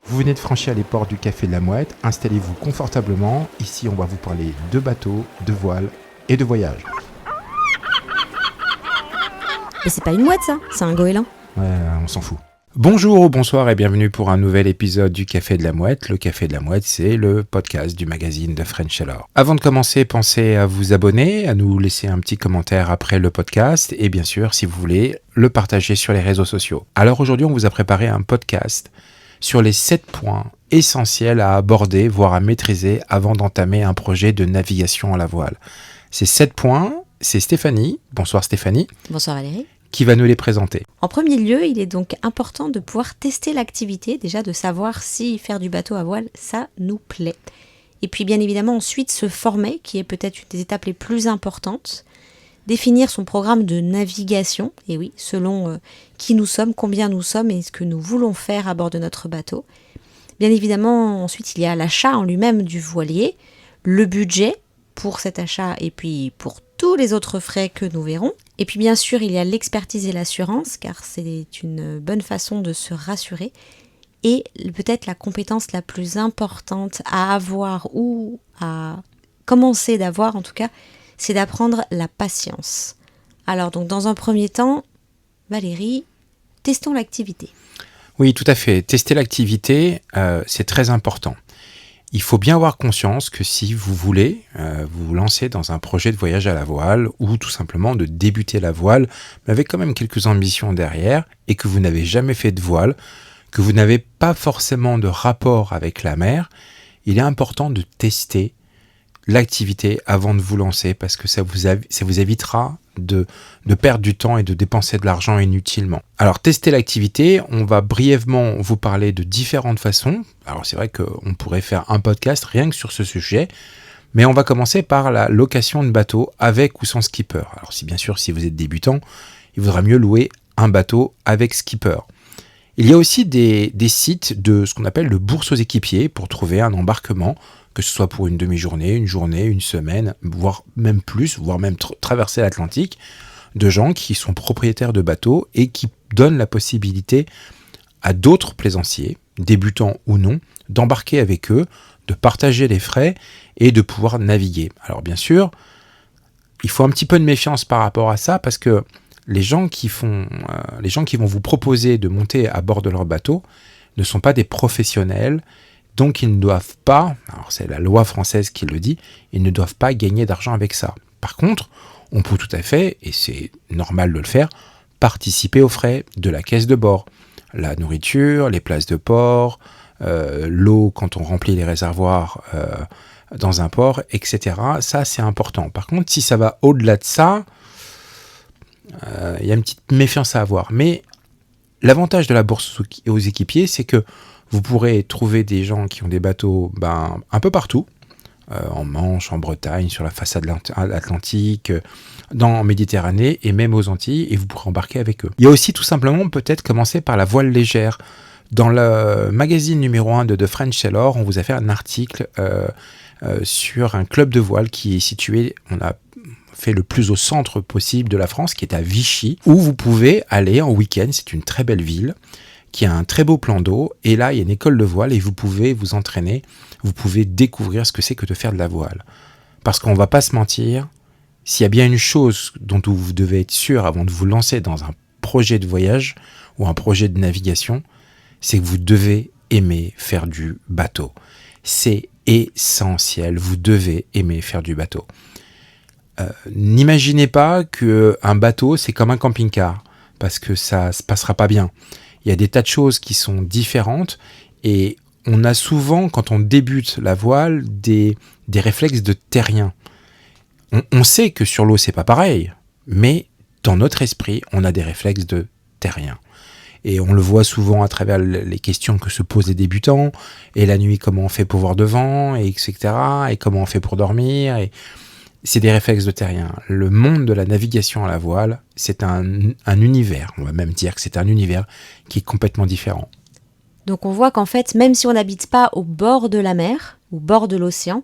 Vous venez de franchir les portes du Café de la Mouette, installez-vous confortablement. Ici, on va vous parler de bateaux, de voiles et de voyage. Mais c'est pas une mouette ça, c'est un goéland. Ouais, on s'en fout. Bonjour ou bonsoir et bienvenue pour un nouvel épisode du Café de la Mouette. Le Café de la Mouette, c'est le podcast du magazine de French Alors. Avant de commencer, pensez à vous abonner, à nous laisser un petit commentaire après le podcast et bien sûr, si vous voulez, le partager sur les réseaux sociaux. Alors aujourd'hui, on vous a préparé un podcast sur les 7 points essentiels à aborder, voire à maîtriser avant d'entamer un projet de navigation à la voile. Ces 7 points, c'est Stéphanie, bonsoir Stéphanie, Bonsoir Valérie. qui va nous les présenter. En premier lieu, il est donc important de pouvoir tester l'activité, déjà de savoir si faire du bateau à voile, ça nous plaît. Et puis bien évidemment ensuite se former, qui est peut-être une des étapes les plus importantes. Définir son programme de navigation, et oui, selon qui nous sommes, combien nous sommes et ce que nous voulons faire à bord de notre bateau. Bien évidemment, ensuite il y a l'achat en lui-même du voilier, le budget pour cet achat et puis pour tous les autres frais que nous verrons. Et puis bien sûr, il y a l'expertise et l'assurance, car c'est une bonne façon de se rassurer. Et peut-être la compétence la plus importante à avoir ou à commencer d'avoir en tout cas, c'est d'apprendre la patience. Alors donc dans un premier temps, Valérie, testons l'activité. Oui, tout à fait. Tester l'activité, c'est très important. Il faut bien avoir conscience que si vous voulez vous lancer dans un projet de voyage à la voile ou tout simplement de débuter la voile, mais avec quand même quelques ambitions derrière et que vous n'avez jamais fait de voile, que vous n'avez pas forcément de rapport avec la mer, il est important de tester l'activité avant de vous lancer parce que ça vous évitera de perdre du temps et de dépenser de l'argent inutilement. Alors, tester l'activité, on va brièvement vous parler de différentes façons. Alors, c'est vrai qu'on pourrait faire un podcast rien que sur ce sujet, mais on va commencer par la location de bateau avec ou sans skipper. Alors, bien sûr, si vous êtes débutant, il vaudra mieux louer un bateau avec skipper. Il y a aussi des sites de ce qu'on appelle de bourse aux équipiers pour trouver un embarquement, que ce soit pour une demi-journée, une journée, une semaine, voire même plus, voire même traverser l'Atlantique, de gens qui sont propriétaires de bateaux et qui donnent la possibilité à d'autres plaisanciers, débutants ou non, d'embarquer avec eux, de partager les frais et de pouvoir naviguer. Alors bien sûr, il faut un petit peu de méfiance par rapport à ça parce que les gens qui vont vous proposer de monter à bord de leur bateau ne sont pas des professionnels, donc ils ne doivent pas, alors c'est la loi française qui le dit, ils ne doivent pas gagner d'argent avec ça. Par contre, on peut tout à fait, et c'est normal de le faire, participer aux frais de la caisse de bord. La nourriture, les places de port, l'eau quand on remplit les réservoirs dans un port, etc. Ça, c'est important. Par contre, si ça va au-delà de ça, il y a une petite méfiance à avoir. Mais l'avantage de la bourse aux équipiers, c'est que vous pourrez trouver des gens qui ont des bateaux un peu partout, en Manche, en Bretagne, sur la façade atlantique, en Méditerranée et même aux Antilles, et vous pourrez embarquer avec eux. Il y a aussi tout simplement peut-être commencer par la voile légère. Dans le magazine numéro 1 de French Alors, on vous a fait un article sur un club de voile qui est situé, on a fait le plus au centre possible de la France, qui est à Vichy, où vous pouvez aller en week-end, c'est une très belle ville, qui a un très beau plan d'eau, et là il y a une école de voile et vous pouvez vous entraîner, vous pouvez découvrir ce que c'est que de faire de la voile. Parce qu'on ne va pas se mentir, s'il y a bien une chose dont vous devez être sûr avant de vous lancer dans un projet de voyage ou un projet de navigation, c'est que vous devez aimer faire du bateau. C'est essentiel, vous devez aimer faire du bateau. N'imaginez pas qu'un bateau c'est comme un camping-car, parce que ça se passera pas bien. Il y a des tas de choses qui sont différentes et on a souvent, quand on débute la voile, des réflexes de terrien. On sait que sur l'eau, c'est pas pareil, mais dans notre esprit, on a des réflexes de terrien. Et on le voit souvent à travers les questions que se posent les débutants, et la nuit, comment on fait pour voir devant, et etc., et comment on fait pour dormir, et c'est des réflexes de terrien. Le monde de la navigation à la voile, c'est un univers, on va même dire que c'est un univers qui est complètement différent. Donc on voit qu'en fait, même si on n'habite pas au bord de la mer, au bord de l'océan,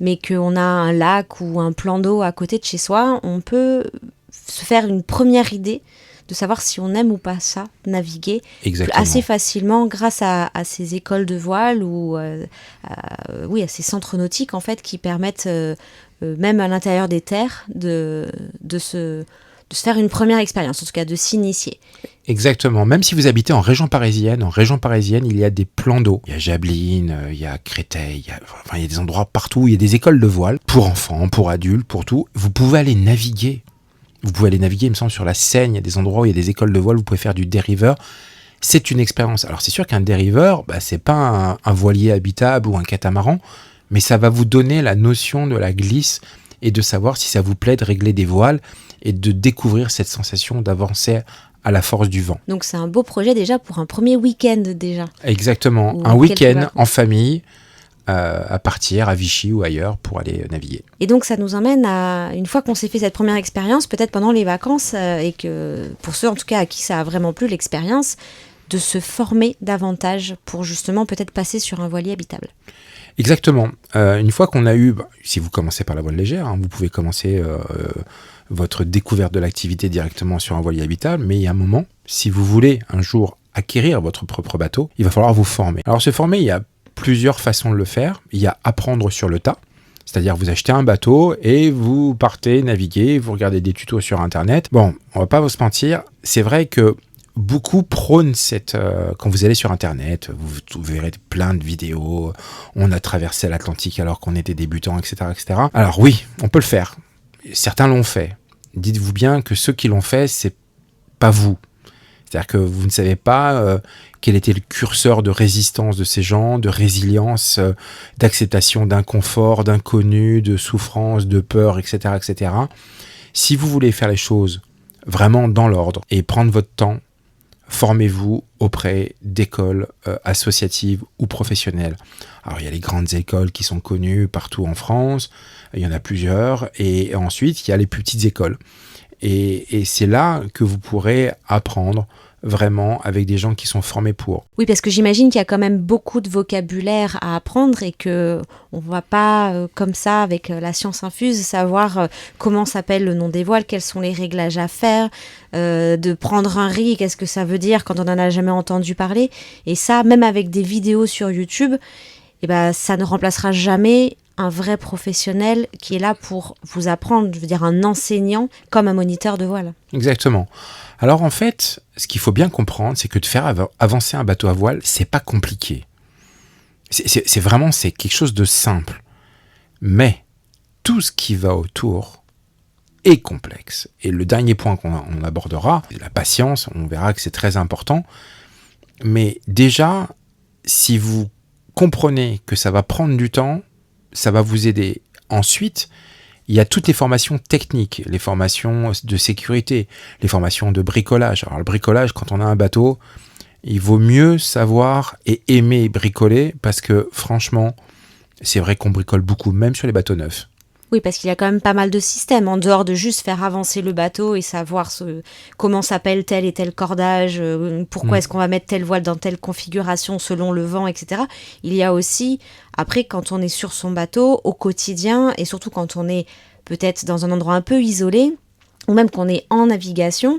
mais qu'on a un lac ou un plan d'eau à côté de chez soi, on peut se faire une première idée de savoir si on aime ou pas ça, naviguer Exactement. assez facilement grâce à ces écoles de voile ou à ces centres nautiques en fait qui permettent même à l'intérieur des terres de se faire une première expérience, en tout cas de s'initier. Exactement. Même si vous habitez en région parisienne, il y a des plans d'eau. Il y a Jablines, il y a Créteil, il y a des endroits partout. Il y a des écoles de voile pour enfants, pour adultes, pour tout. Vous pouvez aller naviguer. Il me semble, sur la Seine. Il y a des endroits où il y a des écoles de voile. Vous pouvez faire du dériveur. C'est une expérience. Alors, c'est sûr qu'un dériveur, c'est pas un voilier habitable ou un catamaran, mais ça va vous donner la notion de la glisse et de savoir si ça vous plaît de régler des voiles et de découvrir cette sensation d'avancer à la force du vent. Donc c'est un beau projet déjà pour un premier week-end déjà. Exactement, un week-end en famille à partir à Vichy ou ailleurs pour aller naviguer. Et donc ça nous emmène à, une fois qu'on s'est fait cette première expérience, peut-être pendant les vacances, et que pour ceux en tout cas à qui ça a vraiment plu l'expérience, de se former davantage pour justement peut-être passer sur un voilier habitable. Exactement. Une fois qu'on a eu, si vous commencez par la voile légère, vous pouvez commencer votre découverte de l'activité directement sur un voilier habitable, mais il y a un moment, si vous voulez un jour acquérir votre propre bateau, il va falloir vous former. Alors se former, il y a plusieurs façons de le faire. Il y a apprendre sur le tas, c'est-à-dire vous achetez un bateau et vous partez naviguer, vous regardez des tutos sur Internet. Bon, on va pas vous se mentir, c'est vrai que beaucoup prônent quand vous allez sur Internet, vous verrez plein de vidéos, on a traversé l'Atlantique alors qu'on était débutants, etc., etc. Alors oui, on peut le faire. Certains l'ont fait. Dites-vous bien que ceux qui l'ont fait, c'est pas vous. C'est-à-dire que vous ne savez pas quel était le curseur de résistance de ces gens, de résilience, d'acceptation d'inconfort, d'inconnu, de souffrance, de peur, etc., etc. Si vous voulez faire les choses vraiment dans l'ordre et prendre votre temps, formez-vous auprès d'écoles associatives ou professionnelles. Alors il y a les grandes écoles qui sont connues partout en France, il y en a plusieurs, et ensuite il y a les plus petites écoles. Et c'est là que vous pourrez apprendre vraiment avec des gens qui sont formés pour. Oui, parce que j'imagine qu'il y a quand même beaucoup de vocabulaire à apprendre et que on ne va pas comme ça avec la science infuse savoir comment s'appelle le nom des voiles, quels sont les réglages à faire, de prendre un riz, qu'est-ce que ça veut dire quand on n'en a jamais entendu parler. Et ça, même avec des vidéos sur YouTube, ça ne remplacera jamais un vrai professionnel qui est là pour vous apprendre, je veux dire un enseignant comme un moniteur de voile. Exactement. Alors en fait, ce qu'il faut bien comprendre, c'est que de faire avancer un bateau à voile, c'est pas compliqué. C'est vraiment quelque chose de simple. Mais tout ce qui va autour est complexe. Et le dernier point qu'on abordera, c'est la patience. On verra que c'est très important. Mais déjà, si vous comprenez que ça va prendre du temps, ça va vous aider. Ensuite, il y a toutes les formations techniques, les formations de sécurité, les formations de bricolage. Alors le bricolage, quand on a un bateau, il vaut mieux savoir et aimer bricoler parce que franchement, c'est vrai qu'on bricole beaucoup, même sur les bateaux neufs. Oui, parce qu'il y a quand même pas mal de systèmes, en dehors de juste faire avancer le bateau et savoir comment s'appelle tel et tel cordage, pourquoi est-ce qu'on va mettre telle voile dans telle configuration selon le vent, etc. Il y a aussi, après, quand on est sur son bateau, au quotidien, et surtout quand on est peut-être dans un endroit un peu isolé, ou même qu'on est en navigation,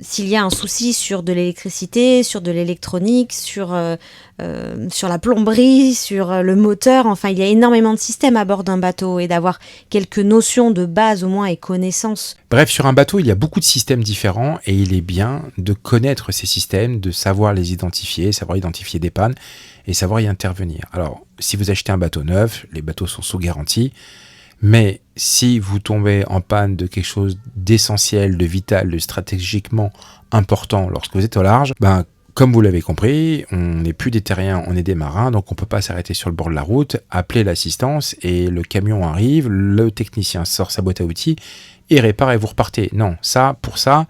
s'il y a un souci sur de l'électricité, sur de l'électronique, sur la plomberie, sur le moteur, enfin il y a énormément de systèmes à bord d'un bateau et d'avoir quelques notions de base au moins et connaissances. Bref, sur un bateau, il y a beaucoup de systèmes différents et il est bien de connaître ces systèmes, de savoir les identifier, savoir identifier des pannes et savoir y intervenir. Alors, si vous achetez un bateau neuf, les bateaux sont sous garantie. Mais si vous tombez en panne de quelque chose d'essentiel, de vital, de stratégiquement important lorsque vous êtes au large, comme vous l'avez compris, on n'est plus des terriens, on est des marins, donc on ne peut pas s'arrêter sur le bord de la route, appeler l'assistance et le camion arrive, le technicien sort sa boîte à outils et répare et vous repartez. Non, pour ça,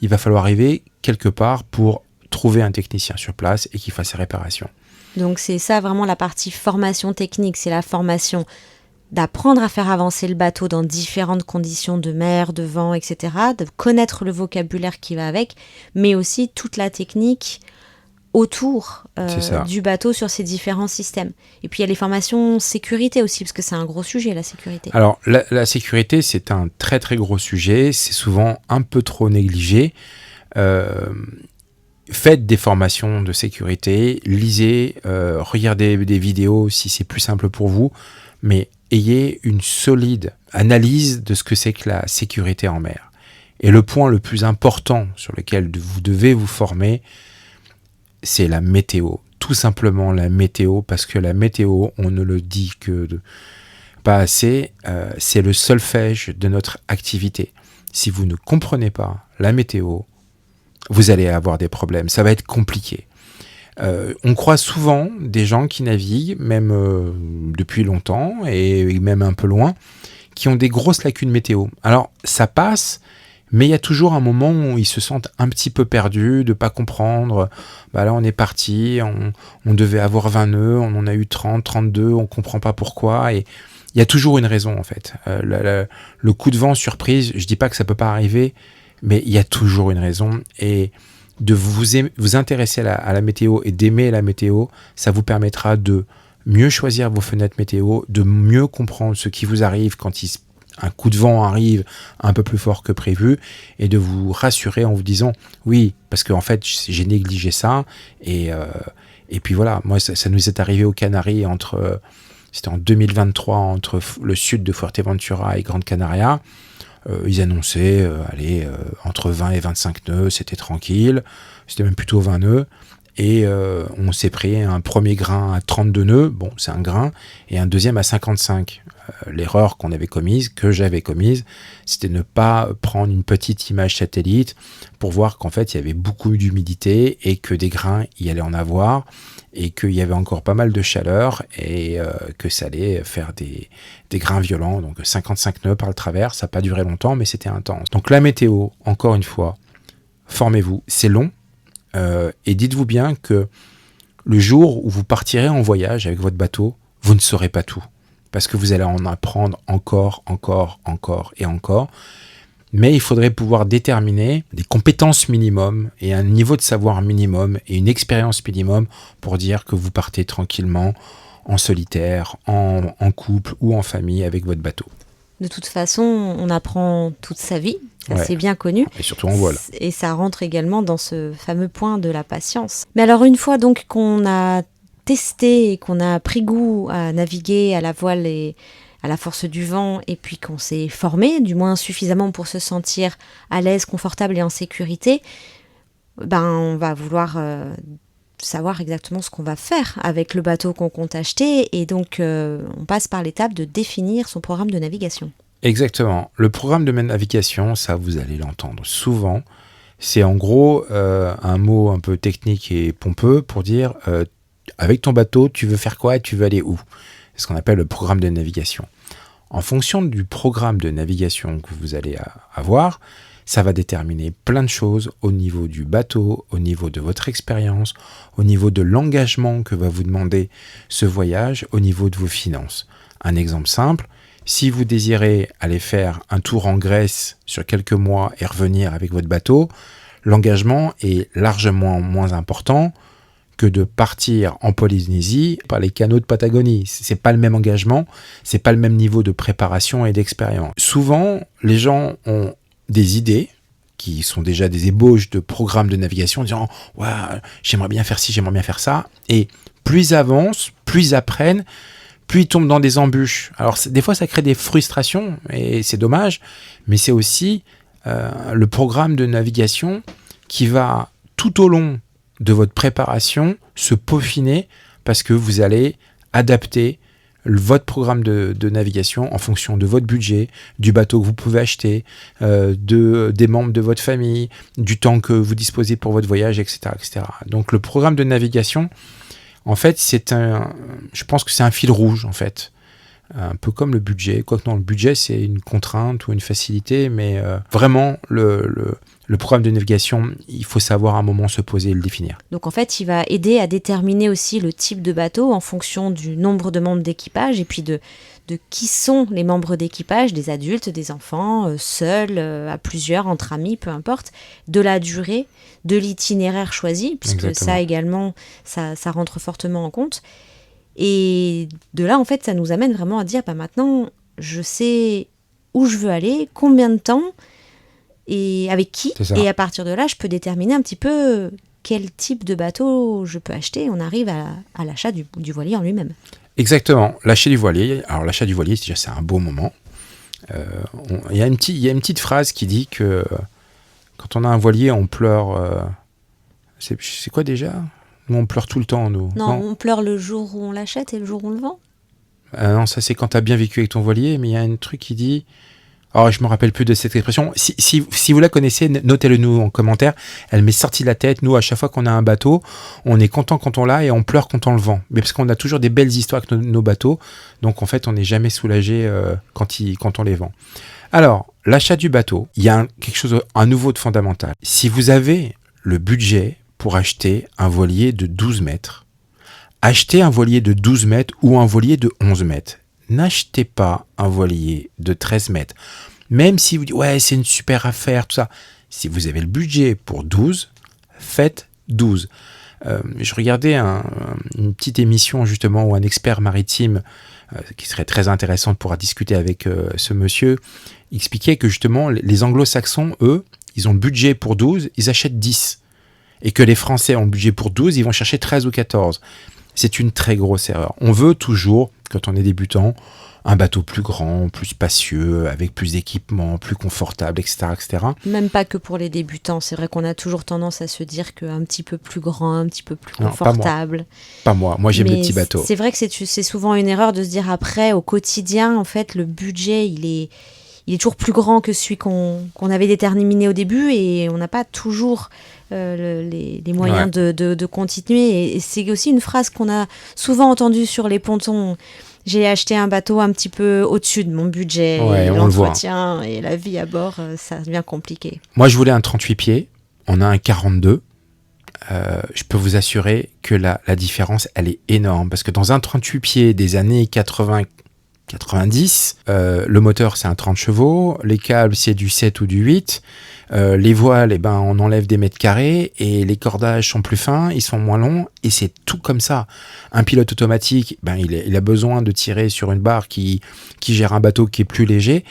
il va falloir arriver quelque part pour trouver un technicien sur place et qui fasse ses réparations. Donc c'est ça vraiment la partie formation technique, c'est la formation d'apprendre à faire avancer le bateau dans différentes conditions de mer, de vent, etc., de connaître le vocabulaire qui va avec, mais aussi toute la technique autour C'est ça. du bateau sur ces différents systèmes. Et puis il y a les formations sécurité aussi, parce que c'est un gros sujet, la sécurité. Alors, la sécurité, c'est un très très gros sujet. C'est souvent un peu trop négligé. Faites des formations de sécurité, lisez, regardez des vidéos si c'est plus simple pour vous, mais ayez une solide analyse de ce que c'est que la sécurité en mer. Et le point le plus important sur lequel vous devez vous former, c'est la météo. Tout simplement la météo, parce que la météo, on ne le dit pas assez, c'est le solfège de notre activité. Si vous ne comprenez pas la météo, vous allez avoir des problèmes. Ça va être compliqué. On croit souvent des gens qui naviguent, même depuis longtemps et même un peu loin, qui ont des grosses lacunes météo. Alors, ça passe, mais il y a toujours un moment où ils se sentent un petit peu perdus, de ne pas comprendre. Bah là, on est parti, on devait avoir 20 nœuds, on en a eu 30, 32, on ne comprend pas pourquoi. Et il y a toujours une raison, en fait. Le coup de vent surprise, je ne dis pas que ça ne peut pas arriver, mais il y a toujours une raison. Et de vous intéresser à la météo et d'aimer la météo, ça vous permettra de mieux choisir vos fenêtres météo, de mieux comprendre ce qui vous arrive quand un coup de vent arrive un peu plus fort que prévu, et de vous rassurer en vous disant oui, parce qu'en fait j'ai négligé ça, et puis voilà, moi ça nous est arrivé aux Canaries, c'était en 2023, entre le sud de Fuerteventura et Grande Canaria. Ils annonçaient entre 20 et 25 nœuds, c'était tranquille, c'était même plutôt 20 nœuds. Et on s'est pris un premier grain à 32 nœuds, bon c'est un grain, et un deuxième à 55. L'erreur que j'avais commise, c'était ne pas prendre une petite image satellite pour voir qu'en fait il y avait beaucoup d'humidité et que des grains il y allait en avoir, et qu'il y avait encore pas mal de chaleur, et que ça allait faire des grains violents. Donc 55 nœuds par le travers, ça n'a pas duré longtemps, mais c'était intense. Donc la météo, encore une fois, formez-vous, c'est long. Et dites-vous bien que le jour où vous partirez en voyage avec votre bateau, vous ne saurez pas tout, parce que vous allez en apprendre encore et encore. Mais il faudrait pouvoir déterminer des compétences minimum et un niveau de savoir minimum et une expérience minimum pour dire que vous partez tranquillement en solitaire, en couple ou en famille avec votre bateau. De toute façon, on apprend toute sa vie, ça c'est bien connu. Et surtout en voile. Et ça rentre également dans ce fameux point de la patience. Mais alors une fois donc qu'on a testé et qu'on a pris goût à naviguer à la voile et à la force du vent, et puis qu'on s'est formé, du moins suffisamment pour se sentir à l'aise, confortable et en sécurité, on va vouloir savoir exactement ce qu'on va faire avec le bateau qu'on compte acheter, et donc on passe par l'étape de définir son programme de navigation. Exactement. Le programme de navigation, ça vous allez l'entendre souvent, c'est en gros un mot un peu technique et pompeux pour dire avec ton bateau, tu veux faire quoi et tu veux aller où ? C'est ce qu'on appelle le programme de navigation. En fonction du programme de navigation que vous allez avoir, ça va déterminer plein de choses au niveau du bateau, au niveau de votre expérience, au niveau de l'engagement que va vous demander ce voyage, au niveau de vos finances. Un exemple simple, si vous désirez aller faire un tour en Grèce sur quelques mois et revenir avec votre bateau, l'engagement est largement moins important que de partir en Polynésie par les canaux de Patagonie. C'est pas le même engagement, c'est pas le même niveau de préparation et d'expérience. Souvent, les gens ont des idées qui sont déjà des ébauches de programmes de navigation, en disant « ouais, j'aimerais bien faire ci, j'aimerais bien faire ça ». Et plus ils avancent, plus ils apprennent, plus ils tombent dans des embûches. Alors des fois, ça crée des frustrations, et c'est dommage, mais c'est aussi le programme de navigation qui va tout au long de votre préparation se peaufiner, parce que vous allez adapter votre programme de navigation en fonction de votre budget, du bateau que vous pouvez acheter, des membres de votre famille, du temps que vous disposez pour votre voyage, etc., etc. Donc le programme de navigation, en fait, je pense que c'est un fil rouge, en fait. Un peu comme le budget. Quoique non, le budget, c'est une contrainte ou une facilité, mais vraiment, le programme de navigation, il faut savoir à un moment se poser et le définir. Donc en fait, il va aider à déterminer aussi le type de bateau en fonction du nombre de membres d'équipage et puis de de qui sont les membres d'équipage, des adultes, des enfants, seuls, à plusieurs, entre amis, peu importe, de la durée, de l'itinéraire choisi, puisque Exactement. ça également, ça rentre fortement en compte. Et de là, en fait, ça nous amène vraiment à dire, maintenant, je sais où je veux aller, combien de temps, et avec qui. C'est ça. Et à partir de là, je peux déterminer un petit peu quel type de bateau je peux acheter. On arrive à l'achat du voilier en lui-même. Exactement. L'achat du voilier. Alors, l'achat du voilier, déjà, c'est un beau moment. Il y a une petite phrase qui dit que quand on a un voilier, on pleure. C'est quoi déjà? Nous, on pleure tout le temps, nous. Non, on pleure le jour où on l'achète et le jour où on le vend. Non, ça, c'est quand tu as bien vécu avec ton voilier. Mais il y a un truc qui dit... Alors, je me rappelle plus de cette expression. Si vous la connaissez, notez-le nous en commentaire. Elle m'est sortie de la tête. Nous, à chaque fois qu'on a un bateau, on est content quand on l'a et on pleure quand on le vend. Mais parce qu'on a toujours des belles histoires avec nos bateaux. Donc, en fait, on n'est jamais soulagé quand on les vend. Alors, l'achat du bateau, il y a quelque chose à nouveau de fondamental. Si vous avez le budget pour acheter un voilier de 12 mètres, achetez un voilier de 12 mètres ou un voilier de 11 mètres. N'achetez pas un voilier de 13 mètres. Même si vous dites, ouais, c'est une super affaire, tout ça. Si vous avez le budget pour 12, faites 12. Je regardais une petite émission, justement, où un expert maritime, qui serait très intéressant pour discuter avec ce monsieur, expliquait que, justement, les anglo-saxons, eux, ils ont le budget pour 12, ils achètent 10. Et que les Français ont le budget pour 12, ils vont chercher 13 ou 14. C'est une très grosse erreur. On veut toujours, quand on est débutant, un bateau plus grand, plus spacieux, avec plus d'équipement, plus confortable, etc., etc. Même pas que pour les débutants. C'est vrai qu'on a toujours tendance à se dire qu'un petit peu plus grand, un petit peu plus Non, confortable. Pas moi. Moi, j'aime les petits bateaux. C'est vrai que c'est souvent une erreur de se dire après, au quotidien, en fait, le budget, il est toujours plus grand que celui qu'on avait déterminé au début et on n'a pas toujours les moyens de continuer. Et c'est aussi une phrase qu'on a souvent entendue sur les pontons. J'ai acheté un bateau un petit peu au-dessus de mon budget. Ouais, et on le voit. l'entretien et la vie à bord, ça devient compliqué. Moi, je voulais un 38 pieds. On a un 42. Je peux vous assurer que la différence, elle est énorme. Parce que dans un 38 pieds des années 80-90, le moteur, c'est un 30 chevaux. Les câbles, c'est du 7 ou du 8. Les voiles, on enlève des mètres carrés et les cordages sont plus fins, ils sont moins longs et c'est tout comme ça. Un pilote automatique, il a besoin de tirer sur une barre qui gère un bateau qui est plus léger.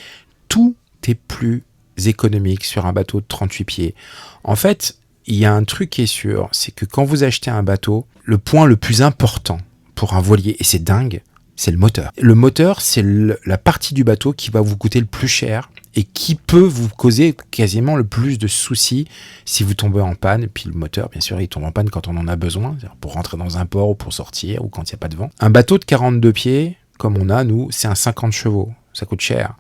Tout est plus économique sur un bateau de 38 pieds. En fait, il y a un truc qui est sûr, c'est que quand vous achetez un bateau, le point le plus important pour un voilier, et c'est dingue, c'est le moteur. Le moteur, c'est la partie du bateau qui va vous coûter le plus cher et qui peut vous causer quasiment le plus de soucis si vous tombez en panne. Et puis le moteur, bien sûr, il tombe en panne quand on en a besoin, c'est-à-dire pour rentrer dans un port ou pour sortir ou quand il n'y a pas de vent. Un bateau de 42 pieds, comme on a, nous, c'est un 50 chevaux. Ça coûte cher,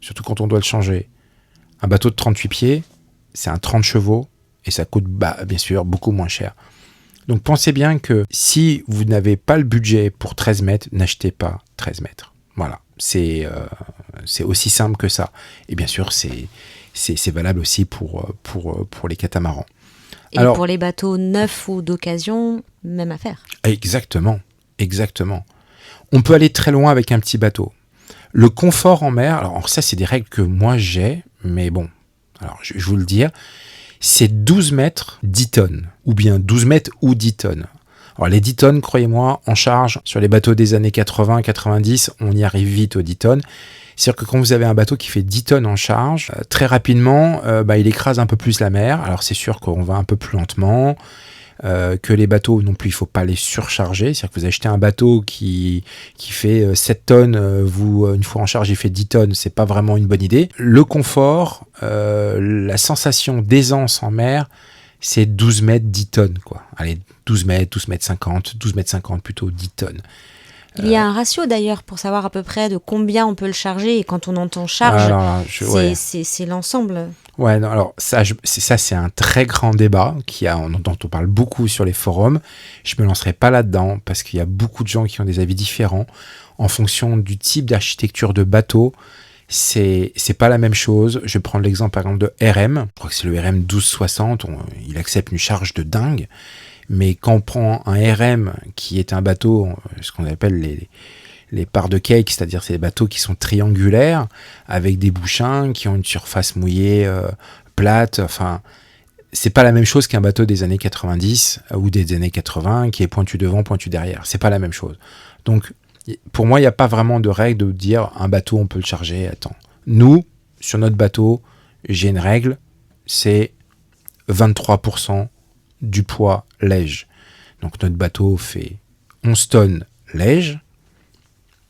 surtout quand on doit le changer. Un bateau de 38 pieds, c'est un 30 chevaux et ça coûte, bien sûr, beaucoup moins cher. Donc pensez bien que si vous n'avez pas le budget pour 13 mètres, n'achetez pas 13 mètres. Voilà, c'est aussi simple que ça. Et bien sûr, c'est valable aussi pour les catamarans. Et alors, pour les bateaux neufs ou d'occasion, même affaire. Exactement. On peut aller très loin avec un petit bateau. Le confort en mer, alors ça c'est des règles que moi j'ai, mais bon, alors je vais vous le dire, c'est 12 mètres 10 tonnes, ou bien 12 mètres ou 10 tonnes. Alors les 10 tonnes, croyez-moi, en charge, sur les bateaux des années 80-90, on y arrive vite aux 10 tonnes. C'est-à-dire que quand vous avez un bateau qui fait 10 tonnes en charge, très rapidement, il écrase un peu plus la mer. Alors c'est sûr qu'on va un peu plus lentement, que les bateaux non plus, il ne faut pas les surcharger. C'est-à-dire que vous achetez un bateau qui fait 7 tonnes, une fois en charge, il fait 10 tonnes, c'est pas vraiment une bonne idée. Le confort, la sensation d'aisance en mer, c'est 12 mètres, 10 tonnes, quoi. Allez, 12 mètres 50, 12 mètres 50 plutôt, 10 tonnes. Il y a un ratio d'ailleurs pour savoir à peu près de combien on peut le charger. Et quand on entend charge, c'est l'ensemble. Ouais, non, alors ça, c'est un très grand débat dont on parle beaucoup sur les forums. Je me lancerai pas là-dedans parce qu'il y a beaucoup de gens qui ont des avis différents en fonction du type d'architecture de bateau. C'est pas la même chose. Je vais prendre l'exemple par exemple de RM. Je crois que c'est le RM 1260. Il accepte une charge de dingue. Mais quand on prend un RM qui est un bateau, ce qu'on appelle les parts de cake, c'est-à-dire ces bateaux qui sont triangulaires, avec des bouchins, qui ont une surface mouillée plate, enfin... C'est pas la même chose qu'un bateau des années 90 ou des années 80 qui est pointu devant, pointu derrière. C'est pas la même chose. Donc, pour moi, il n'y a pas vraiment de règle de dire un bateau, on peut le charger à temps. Nous, sur notre bateau, j'ai une règle, c'est 23% du poids léger. Donc, notre bateau fait 11 tonnes léger.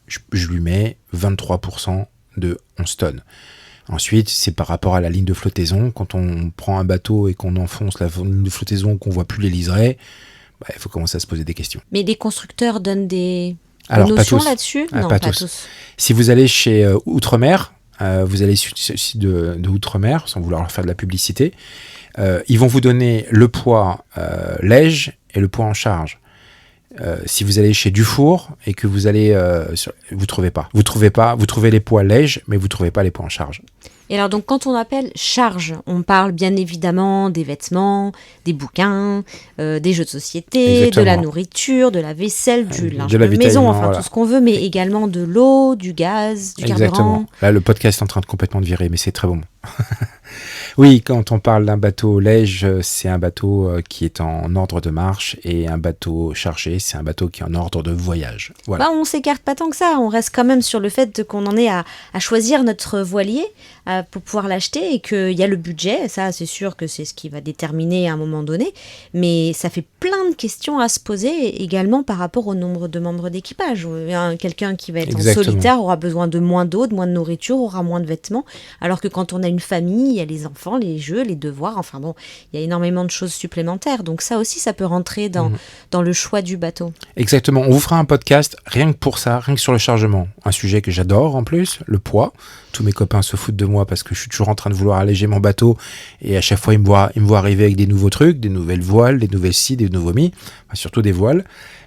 Je lui mets 23% de 11 tonnes. Ensuite, c'est par rapport à la ligne de flottaison. Quand on prend un bateau et qu'on enfonce la ligne de flottaison, qu'on ne voit plus les liserés, il faut commencer à se poser des questions. Mais les constructeurs donnent des Alors, notions là-dessus? Non, pas tous. Si vous allez chez Outremer, vous allez sur le site de Outremer, sans vouloir leur faire de la publicité, ils vont vous donner le poids léger et le poids en charge. Si vous allez chez Dufour et que vous allez, vous trouvez pas. Vous trouvez les poids légers, mais vous trouvez pas les poids en charge. Et alors donc quand on appelle charge, on parle bien évidemment des vêtements, des bouquins, des jeux de société, Exactement. de la nourriture, de la vaisselle, du linge de l'avitaillement, maison, enfin voilà. tout ce qu'on veut, mais également de l'eau, du gaz, du Exactement. carburant. Là, le podcast est en train de complètement de virer, mais c'est très bon. Oui, quand on parle d'un bateau léger, c'est un bateau qui est en ordre de marche, et un bateau chargé, c'est un bateau qui est en ordre de voyage. Voilà. Bah, on s'écarte pas tant que ça, on reste quand même sur le fait qu'on en est à choisir notre voilier pour pouvoir l'acheter, et qu'il y a le budget, ça c'est sûr que c'est ce qui va déterminer à un moment donné, mais ça fait plein de questions à se poser également par rapport au nombre de membres d'équipage. Quelqu'un qui va être Exactement. en solitaire aura besoin de moins d'eau, de moins de nourriture, aura moins de vêtements, alors que quand on a une famille, il y a les enfants, les jeux, les devoirs, enfin bon, il y a énormément de choses supplémentaires, donc ça aussi ça peut rentrer dans le choix du bateau. Exactement, on vous fera un podcast rien que pour ça, rien que sur le chargement. Un sujet que j'adore en plus, le poids. Tous mes copains se foutent de moi parce que je suis toujours en train de vouloir alléger mon bateau, et à chaque fois ils me voient arriver avec des nouveaux trucs, des nouvelles voiles, des nouvelles scies, des nouveaux mis, enfin, surtout des voiles.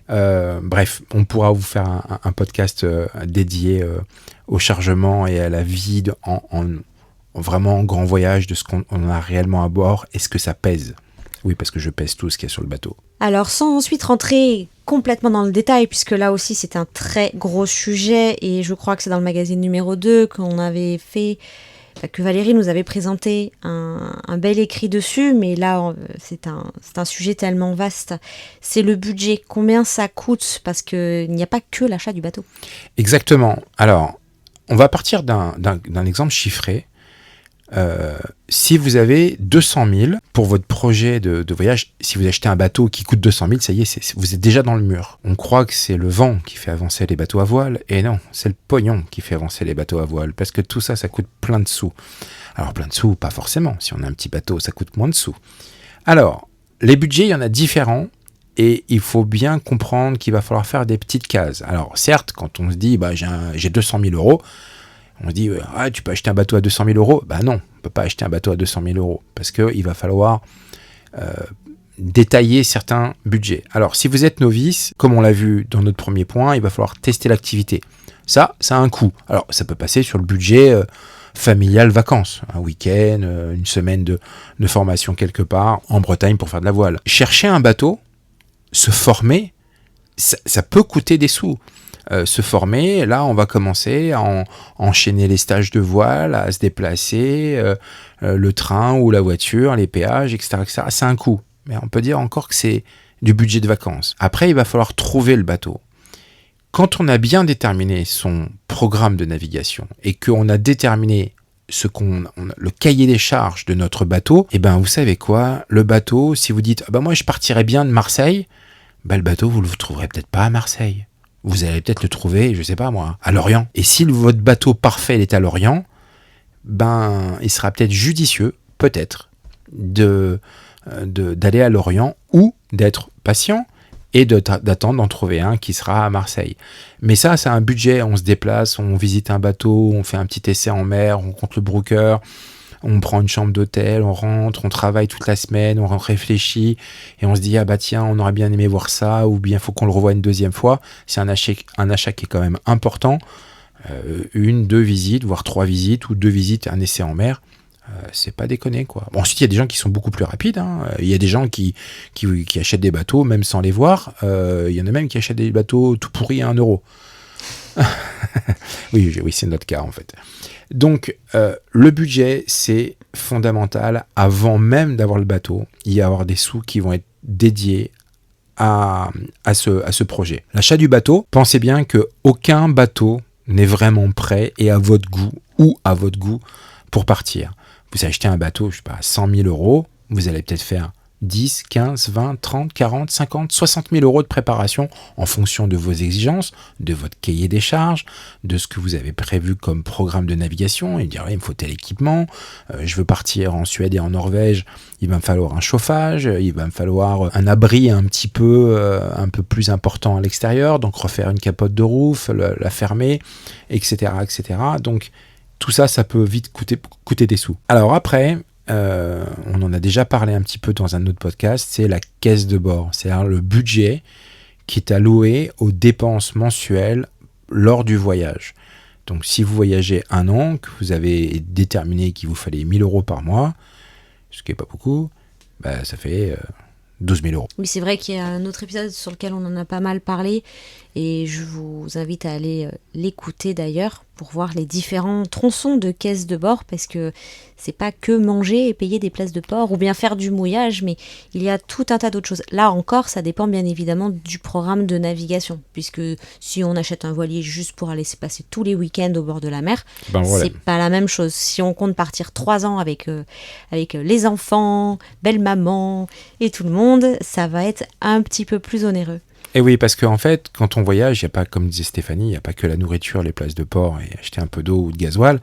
Bref, on pourra vous faire un podcast dédié au chargement et à la vie vraiment en grand voyage, de ce qu'on a réellement à bord et ce que ça pèse. Oui, parce que je pèse tout ce qu'il y a sur le bateau. Alors, sans ensuite rentrer complètement dans le détail, puisque là aussi c'est un très gros sujet, et je crois que c'est dans le magazine numéro 2 qu'on avait fait, que Valérie nous avait présenté un bel écrit dessus, mais là c'est un sujet tellement vaste. C'est le budget, combien ça coûte, parce qu'il n'y a pas que l'achat du bateau. Exactement. Alors, on va partir d'un exemple chiffré. Si vous avez 200 000 pour votre projet de voyage, si vous achetez un bateau qui coûte 200 000, ça y est, vous êtes déjà dans le mur. On croit que c'est le vent qui fait avancer les bateaux à voile, et non, c'est le pognon qui fait avancer les bateaux à voile, parce que tout ça, ça coûte plein de sous. Alors plein de sous, pas forcément. Si on a un petit bateau, ça coûte moins de sous. Alors, les budgets, il y en a différents, et il faut bien comprendre qu'il va falloir faire des petites cases. Alors certes, quand on se dit j'ai 200 000 euros, on se dit, tu peux acheter un bateau à 200 000 euros. Ben non, on ne peut pas acheter un bateau à 200 000 euros parce qu'il va falloir détailler certains budgets. Alors, si vous êtes novice, comme on l'a vu dans notre premier point, il va falloir tester l'activité. Ça a un coût. Alors, ça peut passer sur le budget familial vacances. Un week-end, une semaine de formation quelque part en Bretagne pour faire de la voile. Chercher un bateau, se former, ça peut coûter des sous. Se former, là on va commencer à enchaîner les stages de voile, à se déplacer, le train ou la voiture, les péages, etc., etc. C'est un coût, mais on peut dire encore que c'est du budget de vacances. Après, il va falloir trouver le bateau. Quand on a bien déterminé son programme de navigation et qu'on a déterminé le cahier des charges de notre bateau, et ben vous savez quoi, le bateau, si vous dites moi je partirais bien de Marseille, le bateau vous le trouverez peut-être pas à Marseille. Vous allez peut-être le trouver, je sais pas moi, à Lorient. Et si votre bateau parfait est à Lorient, il sera peut-être judicieux, peut-être, d'aller à Lorient ou d'être patient et d'attendre d'en trouver un qui sera à Marseille. Mais ça, c'est un budget. On se déplace, on visite un bateau, on fait un petit essai en mer, on compte le brooker, on prend une chambre d'hôtel, on rentre, on travaille toute la semaine, on réfléchit et on se dit tiens, on aurait bien aimé voir ça, ou bien il faut qu'on le revoie une deuxième fois. C'est un achat qui est quand même important. 1, 2 visites, voire 3 visites, ou 2 visites, un essai en mer. C'est pas déconné quoi. Bon, ensuite il y a des gens qui sont beaucoup plus rapides. Il y a des gens qui achètent des bateaux même sans les voir. Il y en a même qui achètent des bateaux tout pourris à 1 euro. Oui, c'est notre cas en fait. Donc, le budget, c'est fondamental. Avant même d'avoir le bateau, il y a avoir des sous qui vont être dédiés à ce projet. L'achat du bateau, pensez bien qu'aucun bateau n'est vraiment prêt et à votre goût pour partir. Vous achetez un bateau, je sais pas, 100 000 €, vous allez peut-être faire 10, 15, 20, 30, 40, 50, 60 000 € de préparation en fonction de vos exigences, de votre cahier des charges, de ce que vous avez prévu comme programme de navigation. Et dire, il me faut tel équipement, je veux partir en Suède et en Norvège, il va me falloir un chauffage, il va me falloir un abri un peu plus important à l'extérieur, donc refaire une capote de roof, la fermer, etc., etc. Donc tout ça, ça peut vite coûter des sous. Alors après, on en a déjà parlé un petit peu dans un autre podcast, c'est la caisse de bord, c'est-à-dire le budget qui est alloué aux dépenses mensuelles lors du voyage. Donc si vous voyagez 1 an, que vous avez déterminé qu'il vous fallait 1 000 € par mois, ce qui n'est pas beaucoup, ça fait 12 000 €. Oui, c'est vrai qu'il y a un autre épisode sur lequel on en a pas mal parlé et je vous invite à aller l'écouter d'ailleurs pour voir les différents tronçons de caisse de bord parce que c'est pas que manger et payer des places de port ou bien faire du mouillage, mais il y a tout un tas d'autres choses. Là encore, ça dépend bien évidemment du programme de navigation puisque si on achète un voilier juste pour aller se passer tous les week-ends au bord de la mer, c'est pas la même chose. Si on compte partir 3 ans avec les enfants, belle-maman et tout le monde, ça va être un petit peu plus onéreux. Et oui, parce qu'en fait, quand on voyage, il n'y a pas, comme disait Stéphanie, il n'y a pas que la nourriture, les places de port et acheter un peu d'eau ou de gasoil.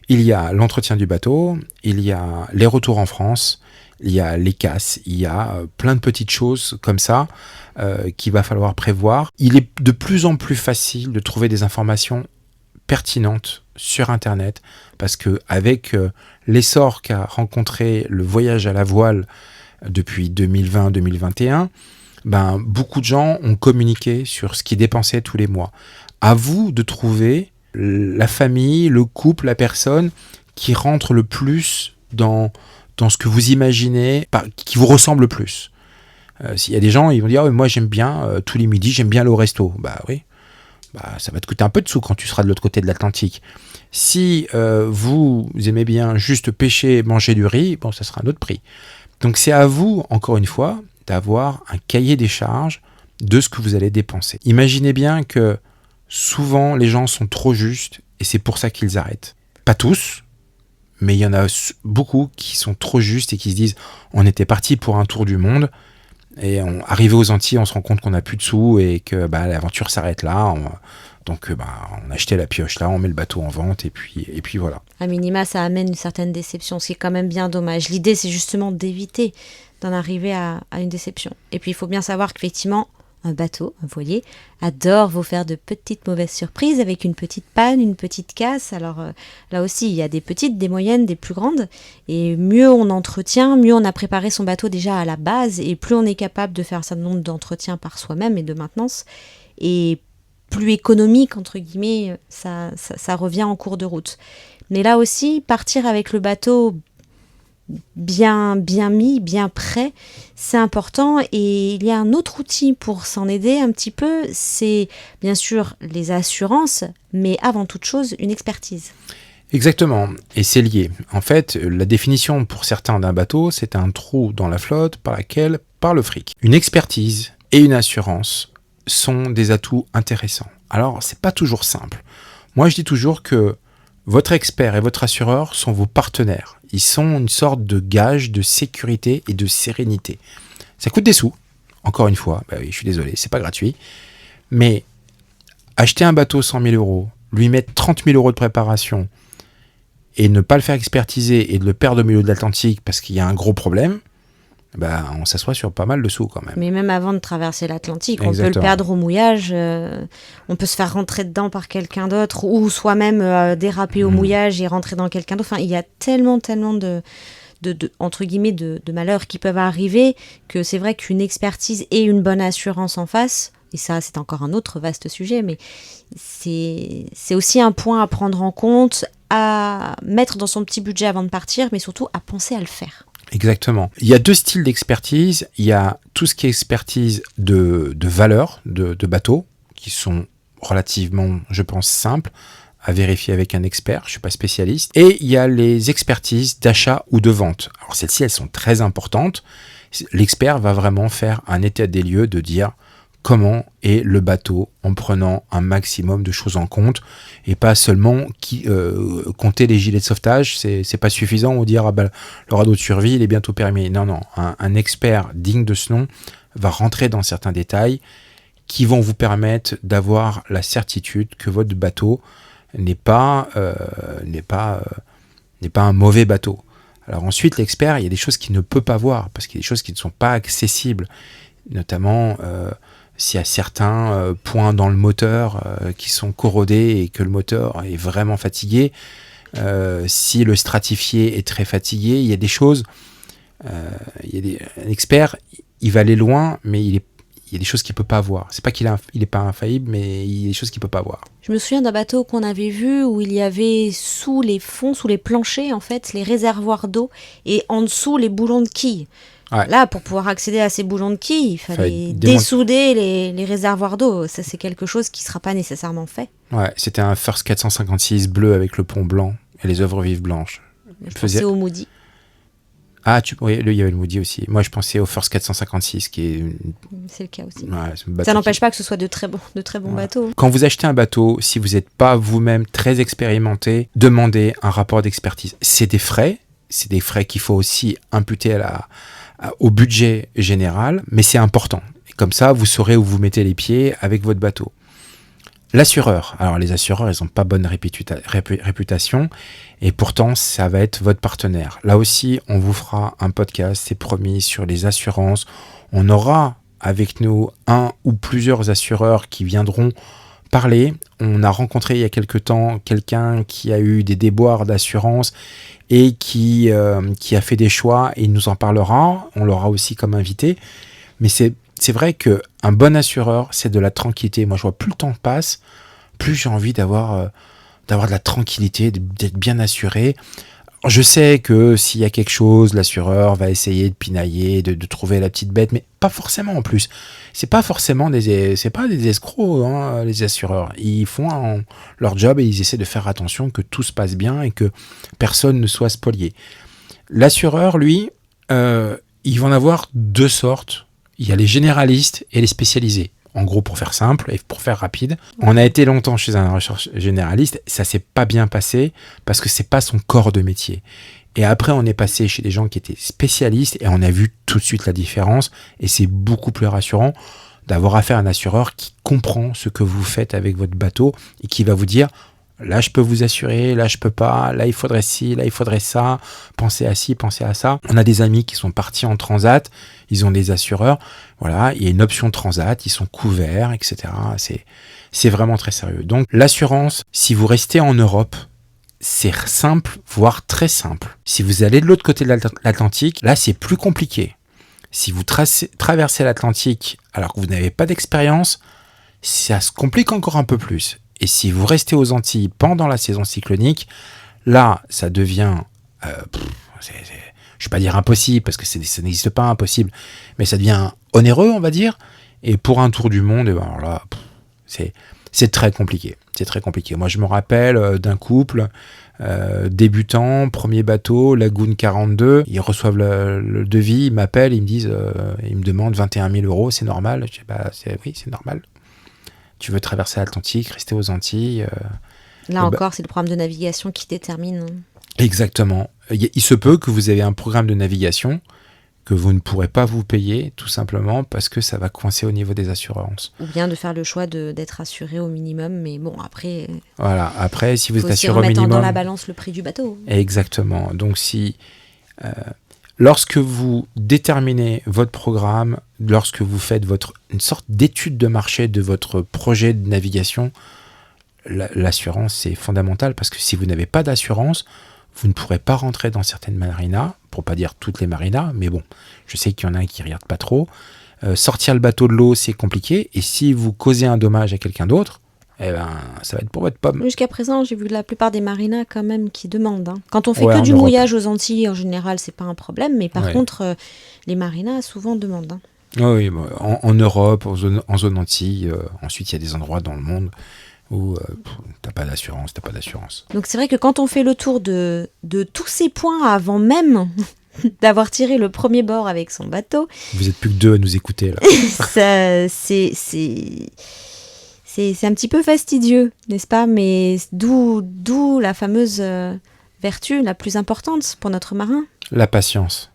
Il y a l'entretien du bateau, il y a les retours en France, il y a les casses, il y a plein de petites choses comme ça qu'il va falloir prévoir. Il est de plus en plus facile de trouver des informations pertinentes sur Internet parce qu'avec l'essor qu'a rencontré le voyage à la voile depuis 2020-2021, beaucoup de gens ont communiqué sur ce qu'ils dépensaient tous les mois. À vous de trouver la famille, le couple, la personne qui rentre le plus dans ce que vous imaginez, qui vous ressemble le plus. S'il y a des gens, ils vont dire moi j'aime bien, tous les midis, j'aime bien aller au resto. Oui, ça va te coûter un peu de sous quand tu seras de l'autre côté de l'Atlantique. Si vous aimez bien juste pêcher et manger du riz, ça sera un autre prix. Donc c'est à vous, encore une fois, d'avoir un cahier des charges de ce que vous allez dépenser. Imaginez bien que souvent les gens sont trop justes et c'est pour ça qu'ils arrêtent. Pas tous, mais il y en a beaucoup qui sont trop justes et qui se disent on était parti pour un tour du monde et arrivé aux Antilles on se rend compte qu'on n'a plus de sous et que l'aventure s'arrête là. Donc on a acheté la pioche là, on met le bateau en vente et puis voilà. À minima, ça amène une certaine déception, ce qui est quand même bien dommage. L'idée, c'est justement d'éviter d'en arriver à une déception. Et puis, il faut bien savoir qu'effectivement, un bateau, un voilier, adore vous faire de petites mauvaises surprises avec une petite panne, une petite casse. Alors là aussi, il y a des petites, des moyennes, des plus grandes. Et mieux on entretient, mieux on a préparé son bateau déjà à la base, et plus on est capable de faire un certain nombre d'entretiens par soi-même et de maintenance. Et plus économique, entre guillemets, ça revient en cours de route. Mais là aussi, partir avec le bateau bien mis, bien prêt, c'est important. Et il y a un autre outil pour s'en aider un petit peu, c'est bien sûr les assurances, mais avant toute chose, une expertise. Exactement, et c'est lié. En fait, la définition pour certains d'un bateau, c'est un trou dans la flotte par laquelle part le fric. Une expertise et une assurance sont des atouts intéressants. Alors, c'est pas toujours simple. Moi, je dis toujours que votre expert et votre assureur sont vos partenaires. Ils sont une sorte de gage de sécurité et de sérénité. Ça coûte des sous, encore une fois. Oui, je suis désolé, c'est pas gratuit. Mais acheter un bateau 100 000 €, lui mettre 30 000 € de préparation et ne pas le faire expertiser et de le perdre au milieu de l'Atlantique parce qu'il y a un gros problème, on s'assoit sur pas mal de sous quand même. Mais même avant de traverser l'Atlantique, Exactement. On peut le perdre au mouillage, on peut se faire rentrer dedans par quelqu'un d'autre ou soi-même déraper au mouillage et rentrer dans quelqu'un d'autre. Enfin, il y a tellement de entre guillemets de malheurs qui peuvent arriver que c'est vrai qu'une expertise et une bonne assurance en face, et ça c'est encore un autre vaste sujet, mais c'est aussi un point à prendre en compte, à mettre dans son petit budget avant de partir, mais surtout à penser à le faire. Exactement. Il y a 2 styles d'expertise. Il y a tout ce qui est expertise de valeur de bateau, qui sont relativement, je pense, simples à vérifier avec un expert, je ne suis pas spécialiste. Et il y a les expertises d'achat ou de vente. Alors celles-ci, elles sont très importantes. L'expert va vraiment faire un état des lieux de dire comment est le bateau en prenant un maximum de choses en compte et pas seulement compter les gilets de sauvetage, c'est pas suffisant ou dire le radeau de survie il est bientôt permis. Non, un expert digne de ce nom va rentrer dans certains détails qui vont vous permettre d'avoir la certitude que votre bateau n'est pas un mauvais bateau. Alors ensuite, l'expert, il y a des choses qu'il ne peut pas voir parce qu'il y a des choses qui ne sont pas accessibles, notamment s'il y a certains points dans le moteur qui sont corrodés et que le moteur est vraiment fatigué, si le stratifié est très fatigué, il y a des choses, un expert, il va aller loin, mais il y a des choses qu'il ne peut pas voir. C'est pas qu'il n'est pas infaillible, mais il y a des choses qu'il ne peut pas voir. Je me souviens d'un bateau qu'on avait vu où il y avait sous les fonds, sous les planchers, en fait, les réservoirs d'eau et en dessous les boulons de quilles. Ouais. Là, pour pouvoir accéder à ces boulons de quilles, il fallait dessouder les réservoirs d'eau. Ça, c'est quelque chose qui ne sera pas nécessairement fait. Ouais, c'était un First 456 bleu avec le pont blanc et les œuvres vives blanches. Je pensais au Moody. Ah, oui, il y avait le Moody aussi. Moi, je pensais au First 456, qui est... C'est le cas aussi. Ouais, ça n'empêche pas que ce soit de très bons bateaux. Quand vous achetez un bateau, si vous n'êtes pas vous-même très expérimenté, demandez un rapport d'expertise. C'est des frais qu'il faut aussi imputer au budget général, mais c'est important. Et comme ça, vous saurez où vous mettez les pieds avec votre bateau. L'assureur. Alors, les assureurs, ils n'ont pas bonne réputation et pourtant, ça va être votre partenaire. Là aussi, on vous fera un podcast, c'est promis, sur les assurances. On aura avec nous un ou plusieurs assureurs qui viendront parler. On a rencontré il y a quelque temps quelqu'un qui a eu des déboires d'assurance et qui a fait des choix et il nous en parlera. On l'aura aussi comme invité. Mais c'est vrai qu'un bon assureur, c'est de la tranquillité. Moi, je vois plus le temps passe, plus j'ai envie d'avoir de la tranquillité, d'être bien assuré. Je sais que s'il y a quelque chose, l'assureur va essayer de pinailler, de trouver la petite bête, mais pas forcément en plus. C'est pas des escrocs, hein, les assureurs. Ils font leur job et ils essaient de faire attention que tout se passe bien et que personne ne soit spolié. L'assureur, lui, il va en avoir deux sortes. Il y a les généralistes et les spécialisés. En gros, pour faire simple et pour faire rapide, on a été longtemps chez un recherche généraliste, ça s'est pas bien passé parce que c'est pas son corps de métier. Et après, on est passé chez des gens qui étaient spécialistes et on a vu tout de suite la différence et c'est beaucoup plus rassurant d'avoir affaire à un assureur qui comprend ce que vous faites avec votre bateau et qui va vous dire là, je peux vous assurer, là, je peux pas, là, il faudrait ci, là, il faudrait ça, pensez à ci, pensez à ça. On a des amis qui sont partis en transat, ils ont des assureurs, voilà, il y a une option transat, ils sont couverts, etc. C'est vraiment très sérieux. Donc, l'assurance, si vous restez en Europe, c'est simple, voire très simple. Si vous allez de l'autre côté de l'Atlantique, là, c'est plus compliqué. Si vous traversez l'Atlantique alors que vous n'avez pas d'expérience, ça se complique encore un peu plus. Et si vous restez aux Antilles pendant la saison cyclonique, là, ça devient, je ne vais pas dire impossible, parce que ça n'existe pas impossible, mais ça devient onéreux, on va dire. Et pour un tour du monde, alors là, c'est très compliqué. C'est très compliqué. Moi, je me rappelle d'un couple débutant, premier bateau, Lagoon 42. Ils reçoivent le devis, ils m'appellent, ils me disent, ils me demandent 21 000 €, c'est normal. Je dis, oui, c'est normal. Tu veux traverser l'Atlantique, rester aux Antilles. Là encore, c'est le programme de navigation qui détermine. Exactement. Il se peut que vous ayez un programme de navigation que vous ne pourrez pas vous payer, tout simplement parce que ça va coincer au niveau des assurances. Ou bien de faire le choix d'être assuré au minimum, mais bon, après... Voilà, après, si vous êtes assuré au minimum... Il faut aussi remettre dans la balance le prix du bateau. Exactement. Donc, lorsque vous déterminez votre programme, lorsque vous faites une sorte d'étude de marché de votre projet de navigation, l'assurance, c'est fondamental parce que si vous n'avez pas d'assurance, vous ne pourrez pas rentrer dans certaines marinas, pour pas dire toutes les marinas, mais bon, je sais qu'il y en a qui ne regardent pas trop. Sortir le bateau de l'eau, c'est compliqué, et si vous causez un dommage à quelqu'un d'autre, ça va être pour votre pomme. Jusqu'à présent, j'ai vu la plupart des marinas quand même qui demandent. Hein. Quand on fait que du mouillage aux Antilles, en général, c'est pas un problème, mais par contre, les marinas souvent demandent. Hein. Oui, bon, en Europe, en zone Antilles, ensuite il y a des endroits dans le monde où t'as pas d'assurance. Donc c'est vrai que quand on fait le tour de tous ces points avant même d'avoir tiré le premier bord avec son bateau, Vous êtes plus que 2 à nous écouter là. c'est un petit peu fastidieux, n'est-ce pas? Mais d'où la fameuse vertu la plus importante pour notre marin. La patience.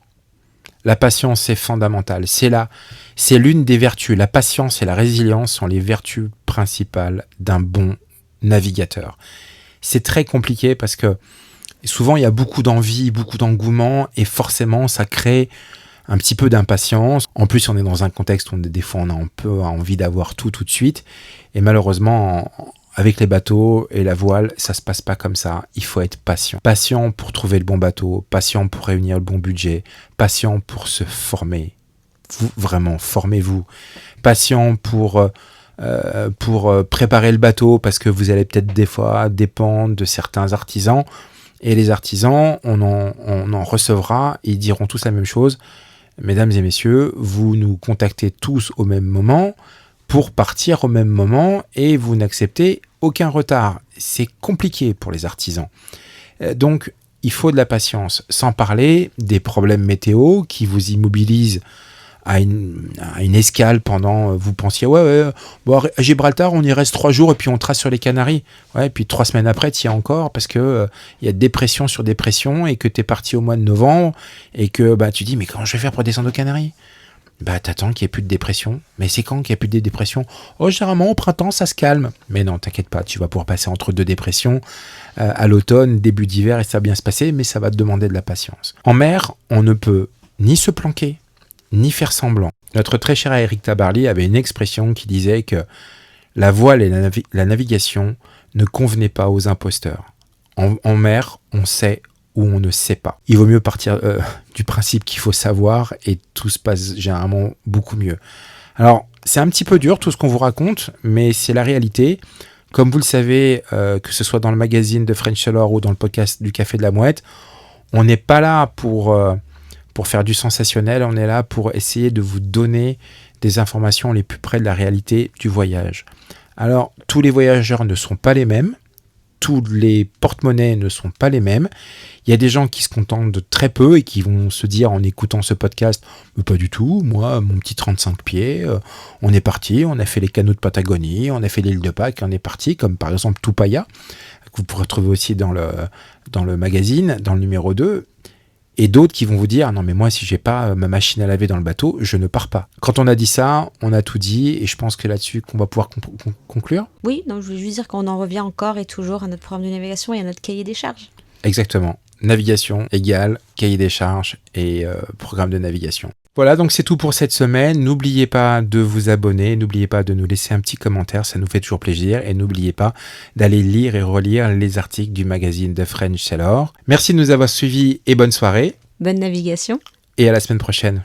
La patience, c'est fondamental. C'est l'une des vertus. La patience et la résilience sont les vertus principales d'un bon navigateur. C'est très compliqué parce que souvent il y a beaucoup d'envie, beaucoup d'engouement et forcément ça crée un petit peu d'impatience. En plus, on est dans un contexte où des fois on a un peu envie d'avoir tout de suite. Et malheureusement, avec les bateaux et la voile, ça se passe pas comme ça. Il faut être patient. Patient pour trouver le bon bateau, patient pour réunir le bon budget, patient pour se former. Vous, vraiment, formez-vous. Patient pour préparer le bateau parce que vous allez peut-être des fois dépendre de certains artisans. Et les artisans, on en recevra, ils diront tous la même chose. Mesdames et messieurs, vous nous contactez tous au même moment pour partir au même moment et vous n'acceptez aucun retard. C'est compliqué pour les artisans. Donc, il faut de la patience. Sans parler des problèmes météo qui vous immobilisent à une escale pendant, vous pensiez, bon, à Gibraltar, on y reste 3 jours et puis on trace sur les Canaries. Ouais, et puis 3 semaines après, tu y es encore parce que y a dépression sur dépression et que tu es parti au mois de novembre et que tu dis, mais comment je vais faire pour descendre aux Canaries? T'attends qu'il n'y ait plus de dépression. Mais c'est quand qu'il n'y a plus de dépression? Oh, généralement, au printemps, ça se calme. Mais non, t'inquiète pas, tu vas pouvoir passer entre 2 dépressions à l'automne, début d'hiver, et ça va bien se passer, mais ça va te demander de la patience. En mer, on ne peut ni se planquer, ni faire semblant. Notre très cher Eric Tabarly avait une expression qui disait que la voile et la navigation ne convenaient pas aux imposteurs. En mer, on sait ou on ne sait pas. Il vaut mieux partir du principe qu'il faut savoir et tout se passe généralement beaucoup mieux. Alors, c'est un petit peu dur tout ce qu'on vous raconte, mais c'est la réalité. Comme vous le savez, que ce soit dans le magazine de French Sailor ou dans le podcast du Café de la Mouette, on n'est pas là pour faire du sensationnel, on est là pour essayer de vous donner des informations les plus près de la réalité du voyage. Alors, tous les voyageurs ne sont pas les mêmes, tous les porte-monnaies ne sont pas les mêmes. Il y a des gens qui se contentent de très peu et qui vont se dire en écoutant ce podcast, mais pas du tout, moi, mon petit 35 pieds, on est parti, on a fait les canaux de Patagonie, on a fait l'île de Pâques, on est parti, comme par exemple Tupaya, que vous pourrez trouver aussi dans le magazine, dans le numéro 2. Et d'autres qui vont vous dire, non mais moi si j'ai pas ma machine à laver dans le bateau, je ne pars pas. Quand on a dit ça, on a tout dit et je pense que là-dessus qu'on va pouvoir conclure. Oui, donc je voulais juste dire qu'on en revient encore et toujours à notre programme de navigation et à notre cahier des charges. Exactement. Navigation égale cahier des charges et programme de navigation. Voilà, donc c'est tout pour cette semaine. N'oubliez pas de vous abonner, n'oubliez pas de nous laisser un petit commentaire, ça nous fait toujours plaisir. Et n'oubliez pas d'aller lire et relire les articles du magazine de French Sailor. Merci de nous avoir suivis et bonne soirée. Bonne navigation. Et à la semaine prochaine.